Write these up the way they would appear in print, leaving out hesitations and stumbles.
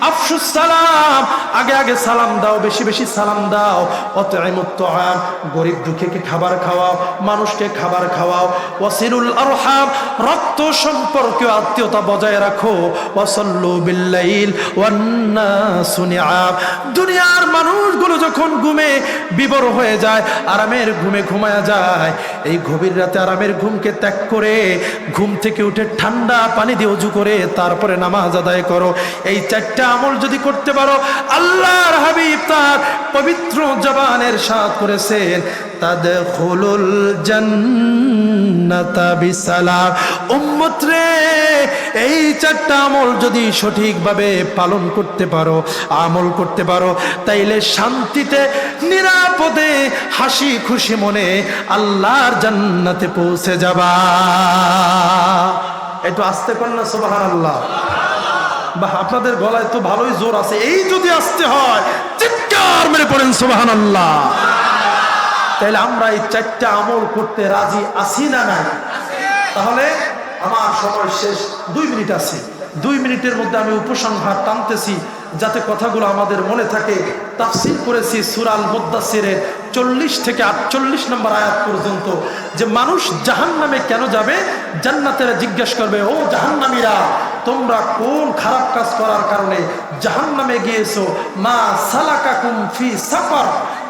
আফশুস সালাম, আগে আগে সালাম দাও, বেশি বেশি সালাম দাও। আতঈমুত তাআম, গরিব দুঃখীকে খাবার খাওয়াও, মানুষকে খাবার খাওয়াও। ওয়াসিলুল আরহাম, রক্ত সম্পর্কীয় আত্মীয়তা বজায় রাখো। ওয়াসাল্লু বিল্লাইল ওয়ান নাসু নিআম, দুনিয়ার মানুষগুলো যখন ঘুমে বিবর হয়ে যায়, আরামের ঘুমে ঘুমায়া যায়, এই গভীর রাতে আরামের ঘুমকে ত্যাগ করে ঘুম থেকে উঠে ঠান্ডা পানি দিয়ে ওযু করে তারপরে নামাজ আদায় করো। এই চারটা আমল যদি করতে পারো, আল্লাহর হাবিব তার পবিত্র জবানের সাথ করেছেন, তাদখুলুল জান্নাতা বিসালাম। উম্মত রে, এই চারটা আমল যদি সঠিকভাবে পালন করতে পারো, আমল করতে পারো, তাইলে শান্তিতে নিরাপদে হাসি খুশি মনে আল্লাহর জান্নাতে পৌঁছে যাবা। একটু আস্তে কর না সুবহানাল্লাহ। বা আপনাদের গলায় তো ভালোই জোর আছে, এই যদি আসতে হয় চিৎকার মেরে পড়েন সুবহানাল্লাহ। তাহলে আমরা এই চারটা আমল করতে রাজি আছি না নাই? তাহলে আমার সময় শেষ, 2 মিনিট আছে, 2 মিনিটের মধ্যে আমি উপসংহার টানতেছি যাতে কথাগুলো আমাদের মনে থাকে। তাফসীর করেছি সূরা আল মুদ্দাসসিরের 40 থেকে 48 নম্বর আয়াত পর্যন্ত, যে মানুষ জাহান্নামে কেন যাবে। জান্নাতেরা জিজ্ঞাসা করবে, ও জাহান্নামীরা, তোমরা কোন খারাপ কাজ করার কারণে জাহান্নামে গিয়েছো? মা সালাকাকুম ফি সাফার,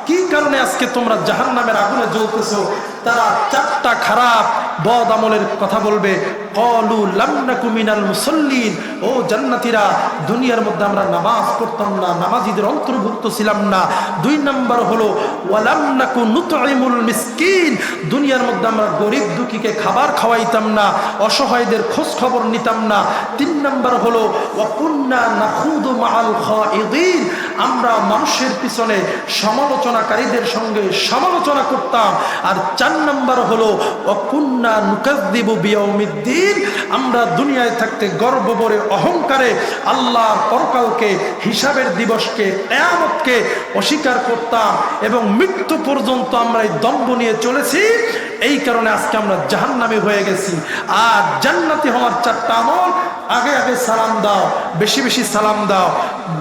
কি কারণে আজকে তোমরা জাহান্নামের আগুনে জ্বলতেছো? তারা 4টা খারাপ বদ আমলের কথা বলবে। ক্বালু লাম নাকু মিনাল মুসাল্লিন, ও জান্নাতীরা, দুনিয়ার মধ্যে আমরা নামাজ পড়তাম না, নামাজীদের অন্তর্ভুক্ত ছিলাম না। 2 নম্বর হলো ওয়ালাম নাকু নুতঈমুল মিসকিন, দুনিয়ার মধ্যে আমরা গরিব দুঃখীকে খাবার খাওয়াইতাম না, অসহায়দের খোঁজ খবর নিতাম না। 3 নম্বর হলো ওয়া কুন্না নাখুদু মাআল খাইদিন, আমরা মানুষের পিছনে সমালোচনাকারীদের সঙ্গে সমালোচনা করতাম। আর 4 নম্বর হলো ওয়া কুন্না নুকাযযিবু বিয়াউমিদ্দিন, আমরা দুনিয়ায় থাকতে গর্ব ভরে অহংকারে আল্লাহর পরকালকে, হিসাবের দিবসকে, কিয়ামতকে অস্বীকার করতাম এবং মৃত্যু পর্যন্ত আমরা এই দম্ভ নিয়ে চলেছি। এই কারণে আজকে আমরা জাহান্নামী হয়ে গেছি। আর জান্নাতি হওয়ার 4টা আমল, আগে আগে সালাম দাও, বেশি বেশি সালাম দাও,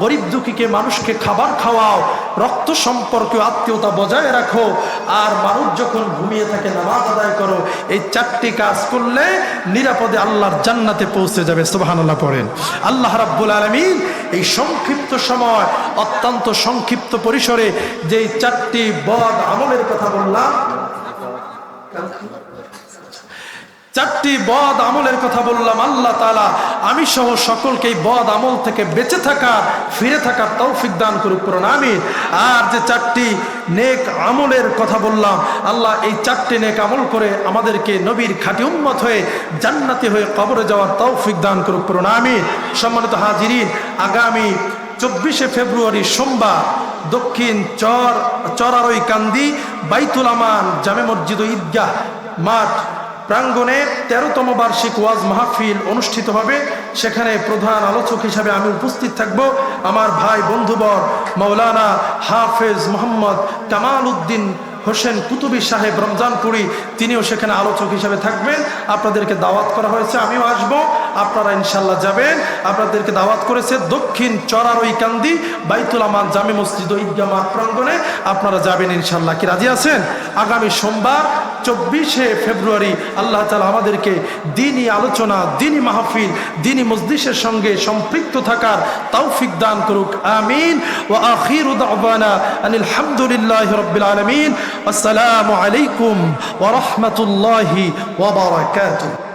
গরিব দুঃখীকে মানুষকে খাবার খাওয়াও, রক্ত সম্পর্কীয় আত্মীয়তা বজায় রাখো, আর মানুষ যখন ঘুমিয়ে থাকে নামাজ আদায় করো। এই 4টি কাজ করলে নিরাপদে আল্লাহর জান্নাতে পৌঁছে যাবে। সুবহানাল্লাহ পড়েন। আল্লাহ রাব্বুল আলামিন এই সংক্ষিপ্ত সময়, অত্যন্ত সংক্ষিপ্ত পরিসরে যেই 4টি বদ আমলের কথা বললাম, 4টি বদ আমলের কথা বললাম, আল্লাহ তাআলা আমি সহ সকলকে এই বদ আমল থেকে বেঁচে থাকার, ফিরে থাকার তৌফিক দান করুক, পড়ুন আমিন। আর যে 4টি নেক আমলের কথা বললাম, আল্লাহ এই 4টি নেক আমল করে আমাদেরকে নবীর খাঁটি উম্মত হয়ে জান্নাতি হয়ে কবরে যাওয়ার তৌফিক দান করুক, পড়ুন আমিন। সম্মানিত হাজিরিন, আগামী 24শে ফেব্রুয়ারি সোমবার দক্ষিণ চরারই কান্দি বাইতুল আমান জামে মসজিদ ও ঈদগাহ মাঠ প্রাঙ্গণে 13তম বার্ষিক ওয়াজ মাহফিল অনুষ্ঠিত হবে। সেখানে প্রধান আলোচক হিসাবে আমি উপস্থিত থাকব। আমার ভাই বন্ধুবর মাওলানা হাফেজ মোহাম্মদ কামাল উদ্দিন হোসেন কুতুবী সাহেব রমজানপুরি, তিনিও সেখানে আলোচক হিসাবে থাকবেন। আপনাদেরকে দাওয়াত করা হয়েছে, আমিও আসব, আপনারা ইনশাল্লাহ যাবেন। আপনাদেরকে দাওয়াত করেছে দক্ষিণ চরারই কান্দি বাইতুল আমান জামে মসজিদ ও ঈদগাহ মাঠ প্রাঙ্গণে, আপনারা যাবেন ইনশাল্লাহ। কি রাজি আছেন? আগামী সোমবার 24শে ফেব্রুয়ারি আল্লাহ তাআলা আমাদেরকে দ্বীনি আলোচনা, দ্বীনি মাহফিল, দ্বীনি মজলিসের সঙ্গে সম্পৃক্ত থাকার তৌফিক দান করুক, আমিন। ওয়া আখিরু দাওয়ানা আনিল হামদুলিল্লাহি রাব্বিল আলামিন। আসসালামু আলাইকুম ওয়া রাহমাতুল্লাহি ওয়া বারাকাতুহু।